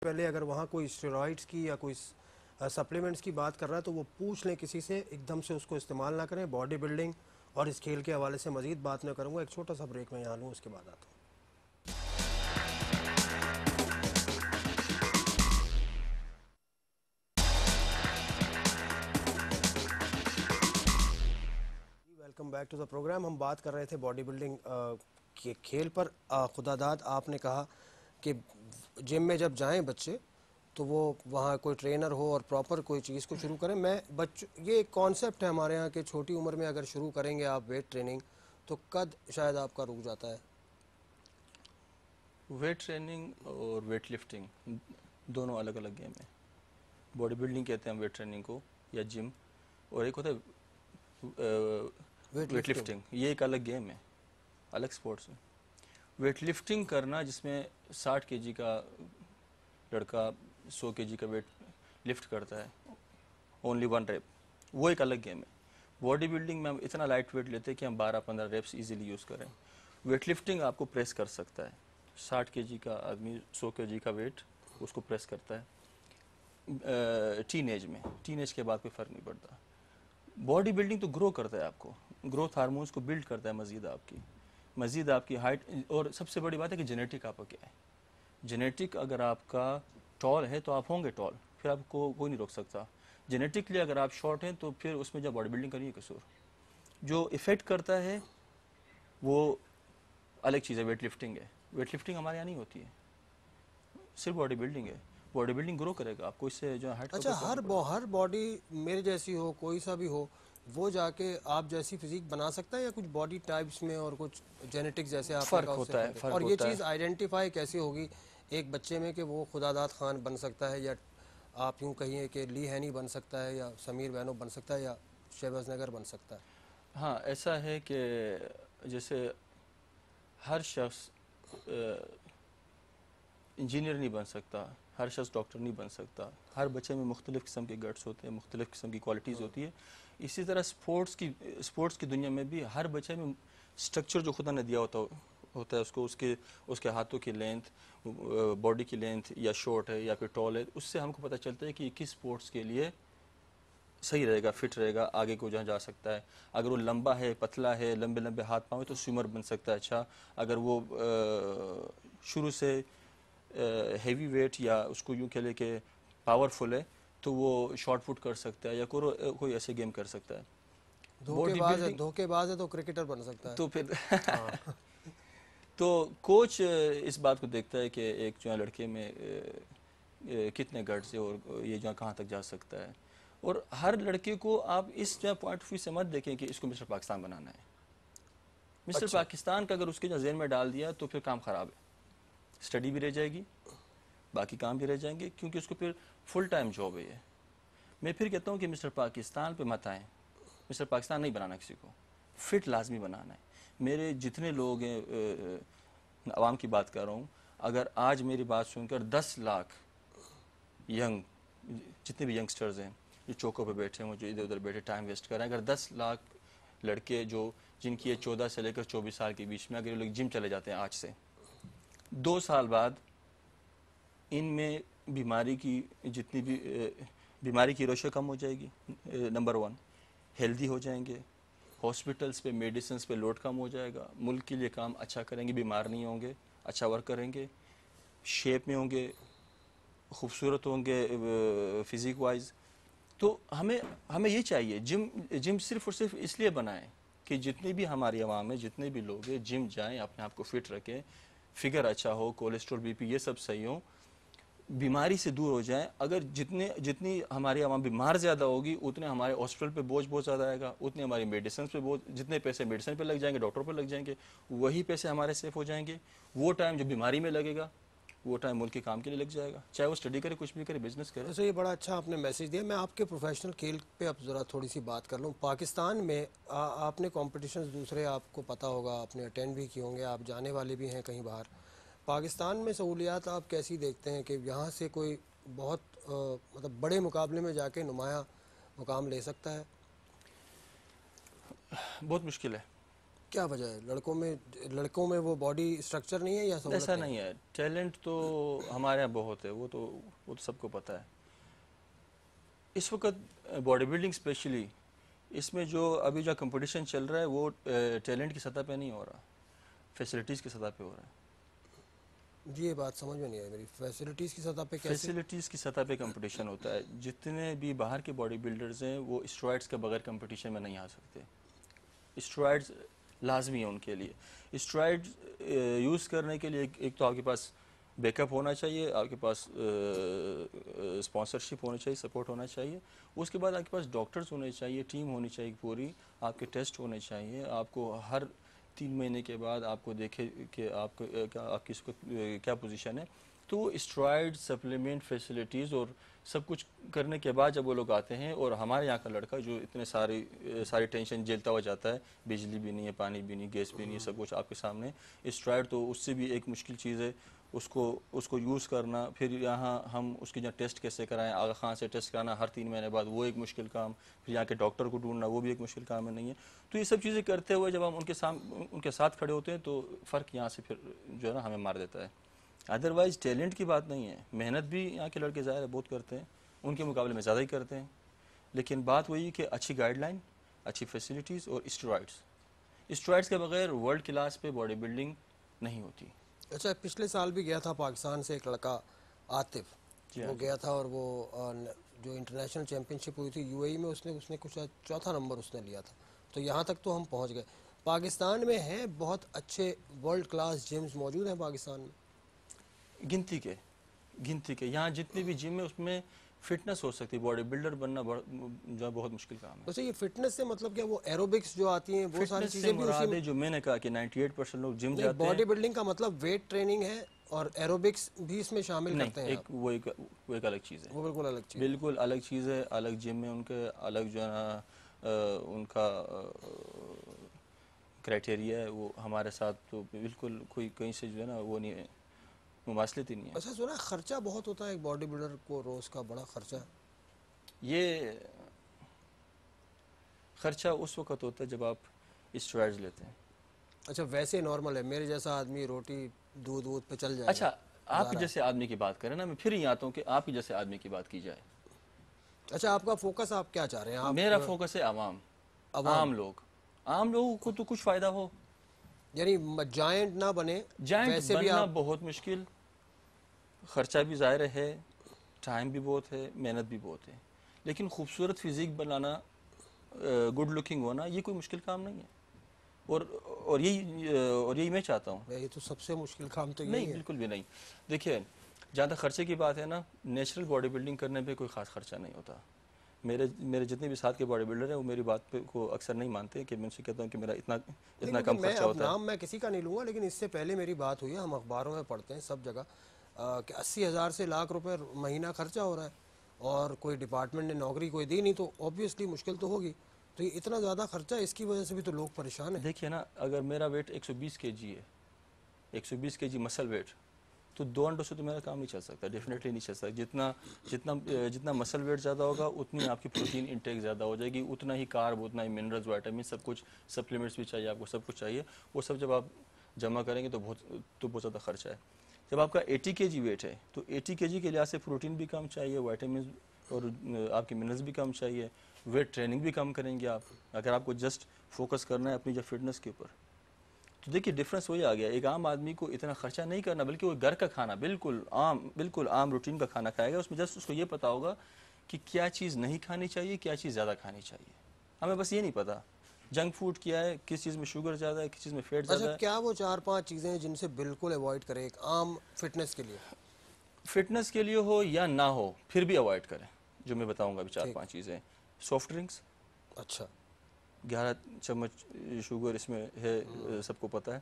पहले अगर वहाँ कोई स्टेरॉइड्स की या कोई सप्लीमेंट्स की बात कर रहा है तो वो पूछ लें किसी से, एकदम से उसको इस्तेमाल ना करें। बॉडी बिल्डिंग और इस खेल के हवाले से मज़ीद बात मैं करूँगा, एक छोटा सा ब्रेक में यहाँ लूँ, उसके बाद आता हूँ। Welcome back to the programme. हम बात कर रहे थे बॉडी बिल्डिंग के खेल पर। खुदादाद आपने कहा कि जिम में जब जाएं बच्चे तो वो वहाँ कोई ट्रेनर हो और प्रॉपर कोई चीज़ को शुरू करें। ये एक कॉन्सेप्ट है हमारे यहाँ कि छोटी उम्र में अगर शुरू करेंगे आप वेट ट्रेनिंग तो कद शायद आपका रुक जाता है। वेट ट्रेनिंग और वेट लिफ्टिंग दोनों अलग अलग गेम है। बॉडी बिल्डिंग कहते हैं वेट ट्रेनिंग को या जिम, और एक होता है वेट लिफ्टिंग। ये एक अलग गेम है, अलग स्पोर्ट्स है। वेट लिफ्टिंग करना जिसमें 60 केजी का लड़का 100 केजी का वेट लिफ्ट करता है, ओनली 1 रेप, वो एक अलग गेम है। बॉडी बिल्डिंग में हम इतना लाइट वेट लेते हैं कि हम 12-15 रेप्स इजीली यूज़ करें। वेट लिफ्टिंग आपको प्रेस कर सकता है, 60 केजी का आदमी 100 केजी का वेट उसको प्रेस करता है टीनेज के बाद कोई फ़र्क नहीं पड़ता। बॉडी बिल्डिंग तो ग्रो करता है, आपको ग्रोथ हार्मोन्स को बिल्ड करता है, मज़ीद आपकी हाइट। और सबसे बड़ी बात है कि जेनेटिक आपका क्या है। जेनेटिक अगर आपका टॉल है तो आप होंगे टॉल, फिर आपको कोई नहीं रोक सकता। जेनेटिकली अगर आप शॉर्ट हैं तो फिर उसमें जब बॉडी बिल्डिंग करिए कसूर। जो इफ़ेक्ट करता है वो अलग चीज़ है, वेट लिफ्टिंग है। वेट लिफ्टिंग हमारे यहाँ नहीं होती है, सिर्फ बॉडी बिल्डिंग है। बॉडी बिल्डिंग ग्रो करेगा आपको, इससे जो हाइट। अच्छा, हर बॉडी मेरे जैसी हो, कोई सा भी हो, वो जाके आप जैसी फिजिक बना सकता है या कुछ बॉडी टाइप्स में और कुछ जेनेटिक्स जैसे आपने फ़र्क कहा होता है, फ़र्क और ये होता है। चीज़ आइडेंटिफाई कैसे होगी एक बच्चे में कि वो खुदादाद खान बन सकता है, या आप यूँ कहिए कि ली हैनी बन सकता है, या समीर बैनो बन सकता है, या शहबाज नगर बन सकता है? हाँ, ऐसा है कि जैसे हर शख्स इंजीनियर नहीं बन सकता, हर शख्स डॉक्टर नहीं बन सकता। हर बच्चे में मुख्तलिफ़ किस्म के गट्स होते हैं, मुख्तलिफ़ किस्म की क्वालिटीज़ होती है। इसी तरह स्पोर्ट्स की दुनिया में भी हर बच्चे में स्ट्रक्चर जो खुदा ने दिया होता है उसको, उसके हाथों की लेंथ, बॉडी की लेंथ या शॉर्ट है या फिर टॉल है, उससे हमको पता चलता है कि किस स्पोर्ट्स के लिए सही रहेगा, फिट रहेगा, आगे को जहाँ जा सकता है। अगर वो लंबा है, पतला है, लंबे लंबे हाथ पाँव है तो स्विमर बन सकता है अच्छा। अगर वो शुरू से हेवी वेट या उसको यूँ कह ले के पावरफुल है तो वो शॉर्ट पुट कर सकता है या कोई ऐसे गेम कर सकता है। धोखेबाज है तो क्रिकेटर बन सकता है तो फिर हाँ। तो कोच इस बात को देखता है कि एक जो है लड़के में कितने गट्स है और ये जो कहाँ तक जा सकता है। और हर लड़के को आप इस जो पॉइंट ऑफ व्यू से मत देखें कि इसको मिस्टर पाकिस्तान बनाना है। मिस्टर अच्छा। पाकिस्तान का अगर उसके जो जेहन में डाल दिया तो फिर काम ख़राब है, स्टडी भी रह जाएगी, बाकी काम भी रह जाएंगे, क्योंकि उसको फिर फुल टाइम जॉब है ये। मैं फिर कहता हूँ कि मिस्टर पाकिस्तान पे मत आएँ। मिस्टर पाकिस्तान नहीं बनाना किसी को, फिट लाजमी बनाना है। मेरे जितने लोग हैं, आवाम की बात कर रहा हूँ, अगर आज मेरी बात सुनकर 10 लाख यंग, जितने भी यंगस्टर्स हैं जो चौकों पे बैठे हैं, जो इधर उधर बैठे टाइम वेस्ट कर रहे हैं, अगर 10 लाख लड़के जो जिनकी 14 से लेकर 24 साल के बीच में, अगर ये लोग जिम चले जाते हैं आज से, 2 साल बाद इनमें बीमारी की रोशे कम हो जाएगी। नंबर 1, हेल्दी हो जाएंगे, हॉस्पिटल्स पे मेडिसिन पे लोड कम हो जाएगा, मुल्क के लिए काम अच्छा करेंगे, बीमार नहीं होंगे, अच्छा वर्क करेंगे, शेप में होंगे, खूबसूरत होंगे फिजिक वाइज। तो हमें ये चाहिए, जिम सिर्फ और सिर्फ इसलिए बनाएं कि जितनी भी हमारी आवाम है, जितने भी लोग हैं, जिम जाएं, अपने आप को फिट रखें, फिगर अच्छा हो, कोलेस्ट्रॉल बीपी ये सब सही हो, बीमारी से दूर हो जाए। अगर जितनी हमारी आवाम बीमार ज़्यादा होगी उतने हमारे हॉस्पिटल पे बोझ बहुत ज़्यादा आएगा, उतने हमारी मेडिसिन पे बोझ, जितने पैसे मेडिसिन पे लग जाएंगे, डॉक्टर पे लग जाएंगे, वही पैसे हमारे सेफ हो जाएंगे। वो टाइम जो बीमारी में लगेगा वो टाइम मुल्क के काम के लिए लग जाएगा, चाहे वो स्टडी करे, कुछ भी करे, बिजनेस करे। वैसे ये बड़ा अच्छा आपने मैसेज दिया। मैं आपके प्रोफेशनल खेल पे अब ज़रा थोड़ी सी बात कर लूँ। पाकिस्तान में आपने कॉम्पिटिशन्स दूसरे आपको पता होगा, आपने अटेंड भी किए होंगे, आप जाने वाले भी हैं कहीं बाहर। पाकिस्तान में सहूलियात आप कैसी देखते हैं कि यहाँ से कोई बहुत मतलब बड़े मुकाबले में जाके नुमाया मुकाम ले सकता है? बहुत मुश्किल है, क्या वजह है? लड़कों में वो बॉडी स्ट्रक्चर नहीं है या सहूलत ऐसा नहीं है, टैलेंट तो हमारे यहाँ बहुत है, वो तो सबको पता है। इस वक्त बॉडी बिल्डिंग स्पेशली इसमें जो अभी जो कंपटीशन चल रहा है वो टैलेंट की सतह पे नहीं हो रहा, फैसिलिटीज़ की सतह पे हो रहा है। जी, ये बात समझ में नहीं आई मेरी। फैसिलिटीज़ की सतह पे कैसे? फैसिलिटीज़ की सतह पे कंपटीशन होता है। जितने भी बाहर के बॉडी बिल्डर्स हैं वो स्टेरॉइड्स के बगैर कंपटीशन में नहीं आ सकते। स्टेरॉइड्स लाजमी है उनके लिए। स्टेरॉइड्स यूज़ करने के लिए एक तो आपके पास बैकअप होना चाहिए, आपके पास स्पॉन्सरशिप होनी चाहिए, सपोर्ट होना चाहिए। उसके बाद आपके पास डॉक्टर्स होने चाहिए, टीम होनी चाहिए पूरी, आपके टेस्ट होने चाहिए। आपको हर 3 महीने के बाद आपको देखे कि आपकी इसको क्या पोजीशन है। तो स्टेरॉइड सप्लीमेंट फैसिलिटीज़ और सब कुछ करने के बाद जब वो लोग आते हैं, और हमारे यहाँ का लड़का जो इतने सारी टेंशन झेलता हुआ जाता है, बिजली भी नहीं है, पानी भी नहीं, गैस भी नहीं है, सब कुछ आपके सामने। स्टेरॉइड तो उससे भी एक मुश्किल चीज़ है, उसको यूज़ करना। फिर यहाँ हम उसके जहाँ टेस्ट कैसे कराएं, आगा खान से टेस्ट कराना हर 3 महीने बाद, वो एक मुश्किल काम। फिर यहाँ के डॉक्टर को ढूंढना, वो भी एक मुश्किल काम है, नहीं है। तो ये सब चीज़ें करते हुए जब हम उनके साथ खड़े होते हैं तो फ़र्क यहाँ से फिर जो है ना हमें मार देता है। अदरवाइज़ टैलेंट की बात नहीं है, मेहनत भी यहाँ के लड़के ज़ाहिर है बहुत करते हैं, उनके मुकाबले में ज़्यादा ही करते हैं। लेकिन बात वही कि अच्छी गाइडलाइन, अच्छी फैसिलिटीज़ और स्टेरॉइड्स के बगैर वर्ल्ड क्लास पे बॉडी बिल्डिंग नहीं होती। अच्छा, पिछले साल भी गया था पाकिस्तान से एक लड़का आतिफ, वो गया था और वो जो इंटरनेशनल चैम्पियनशिप हुई थी यूएई में, उसने कुछ चौथा नंबर उसने लिया था। तो यहाँ तक तो हम पहुँच गए। पाकिस्तान में है बहुत अच्छे वर्ल्ड क्लास जिम्स मौजूद हैं पाकिस्तान में? गिनती के यहाँ जितने भी जिम है उसमें फिटनेस हो सकती है, बॉडी बिल्डर बनना जो बहुत मुश्किल काम है। वैसे ये फिटनेस से मतलब क्या, वो एरोबिक्स जो आती हैं वो सारी चीजें भी मुराद है जो मैंने कहा कि 98% लोग जिम जाते हैं। बॉडी बिल्डिंग का मतलब वेट ट्रेनिंग है और एरोबिक्स भी इसमें शामिल करते हैं? वो एक अलग चीज़ है, वो बिल्कुल अलग चीज़, बिल्कुल अलग चीज़ है। अलग जिम में उनके अलग जो है ना उनका क्राइटेरिया है, वो हमारे साथ तो बिल्कुल कोई कहीं से जो है ना वो नहीं है, मुमासलत ही नहीं है। अच्छा, सुना खर्चा बहुत होता है एक बॉडी बिल्डर को, रोज़ का बड़ा खर्चा है। ये खर्चा उस वक्त होता है जब आप स्टेरॉइड्स लेते हैं। अच्छा, वैसे नॉर्मल है, मेरे जैसा आदमी रोटी दूध पे चल जाएगा। अच्छा, आपके जैसे आदमी की बात करें ना, मैं फिर यहाँ आता हूँ कि आपके जैसे आदमी की बात की जाए। अच्छा, आपका फोकस आप क्या चाह रहे हैं? मेरा फोकस है आम लोगों को तो कुछ फ़ायदा हो, यानी जायंट ना बने। जायंट वैसे बनना भी आप बहुत मुश्किल, खर्चा भी ज़ाहिर है, टाइम भी बहुत है, मेहनत भी बहुत है। लेकिन खूबसूरत फिजिक बनाना, गुड लुकिंग होना, ये कोई मुश्किल काम नहीं है। और यही मैं चाहता हूँ। ये तो सबसे मुश्किल काम तो यही नहीं, है। बिल्कुल भी नहीं। देखिए, जहाँ तक खर्चे की बात है ना, नेचुरल बॉडी बिल्डिंग करने पे कोई ख़ास खर्चा नहीं होता। मेरे जितने भी साथ के बॉडी बिल्डर हैं वो मेरी बात पे को अक्सर नहीं मानते कि मैं उनसे कहता हूँ कि मेरा इतना कम खर्चा होता है। नाम मैं किसी का नहीं लूँगा, लेकिन इससे पहले मेरी बात हुई है, हम अखबारों में पढ़ते हैं सब जगह कि 80,000 से लाख रुपए महीना खर्चा हो रहा है, और कोई डिपार्टमेंट ने नौकरी कोई दी नहीं, तो ऑब्वियसली मुश्किल तो होगी। तो ये इतना ज़्यादा खर्चा, इसकी वजह से भी तो लोग परेशान हैं। देखिए ना, अगर मेरा वेट 120 kg है, 120 kg मसल वेट, तो 2 अंडों से तो मेरा काम नहीं चल सकता, डेफिनेटली नहीं चल सकता। जितना मसल वेट ज़्यादा होगा उतनी आपकी प्रोटीन इंटेक ज़्यादा हो जाएगी, उतना ही कार्ब, उतना ही मिनरल्स, वाइटामिन, सब कुछ, सप्लीमेंट्स भी चाहिए आपको, सब कुछ चाहिए। वो सब जब आप जमा करेंगे तो बहुत ज़्यादा खर्चा है। जब आपका 80 kg वेट है तो 80 kg के लिहाज से प्रोटीन भी कम चाहिए, वाइटामिन और आपके मिनरल्स भी कम चाहिए, वेट ट्रेनिंग भी कम करेंगे आप, अगर आपको जस्ट फोकस करना है अपनी जो फिटनेस के ऊपर। तो देखिए डिफरेंस वही आ गया। एक आम आदमी को इतना खर्चा नहीं करना, बल्कि वो घर का खाना बिल्कुल आम रूटीन का खाना खाएगा। उसमें जस्ट उसको ये पता होगा कि क्या चीज़ नहीं खानी चाहिए, क्या चीज़ ज़्यादा खानी चाहिए। हमें बस ये नहीं पता जंक फूड क्या है, किस चीज़ में शुगर ज़्यादा है, किस चीज़ में फैट ज़्यादा है। क्या वो 4-5 चीज़ें हैं जिनसे बिल्कुल अवॉइड करें एक आम फिटनेस के लिए? फिटनेस के लिए हो या ना हो, फिर भी अवॉइड करें। जो मैं बताऊंगा अभी 4-5 चीज़ें। सॉफ्ट ड्रिंक्स, अच्छा, 11 चम्मच शुगर इसमें है, सबको पता है।